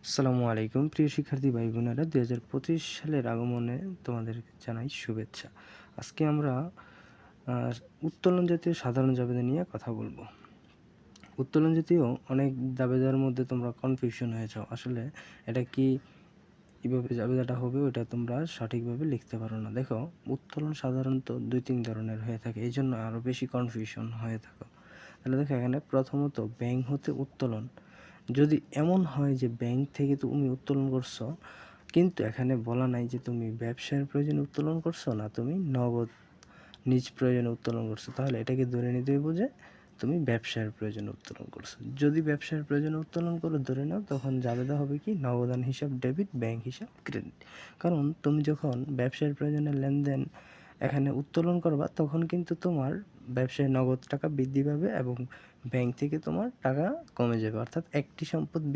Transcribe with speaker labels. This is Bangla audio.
Speaker 1: আসসালামু আলাইকুম প্রিয় শিক্ষার্থী ভাই বোনেরা, 2025 সালের আগমনে তোমাদের জানাই শুভেচ্ছা। আজকে আমরা উত্তোলন জাতীয় সাধারণ জাবেদা নিয়ে কথা বলবো। উত্তোলন জাতীয় অনেক জাবেদার মধ্যে তোমরা কনফিউশন হয়ে যাও, আসলে এটা কিভাবে জাবেদাটা হবে ওটা তোমরা সঠিকভাবে লিখতে পারো না। দেখো, উত্তোলন সাধারণত 2-3 ধরনের হয়ে থাকে, এই জন্য আরও বেশি কনফিউশন হয়ে থাকো। তাহলে দেখো, এখানে প্রথমত ব্যাংক হতে উত্তোলন। যদি এমন হয় যে ব্যাংক থেকে তুমি উত্তোলন করছো, কিন্তু এখানে বলা নাই যে তুমি ব্যবসায়ের প্রয়োজনে উত্তোলন করছো না তুমি নগদ নিজ প্রয়োজনে উত্তোলন করছো, তাহলে এটাকে ধরে নিতে হবে যে তুমি ব্যবসায়ের প্রয়োজনে উত্তোলন করছো। যদি ব্যবসায়ের প্রয়োজনে উত্তোলন করে ধরে নাও, তখন জাবেদা হবে কি নগদান হিসাব ডেবিট, ব্যাংক হিসাব ক্রেডিট। কারণ তুমি যখন ব্যবসায়ের প্রয়োজনে লেনদেন এখানে উত্তোলন করবা, তখন কিন্তু তোমার ব্যবসায় নগদ টাকা বৃদ্ধি পাবে এবং ব্যাংক থেকে তোমার টাকা কমে যাবে। অর্থাৎ একটি সম্পদ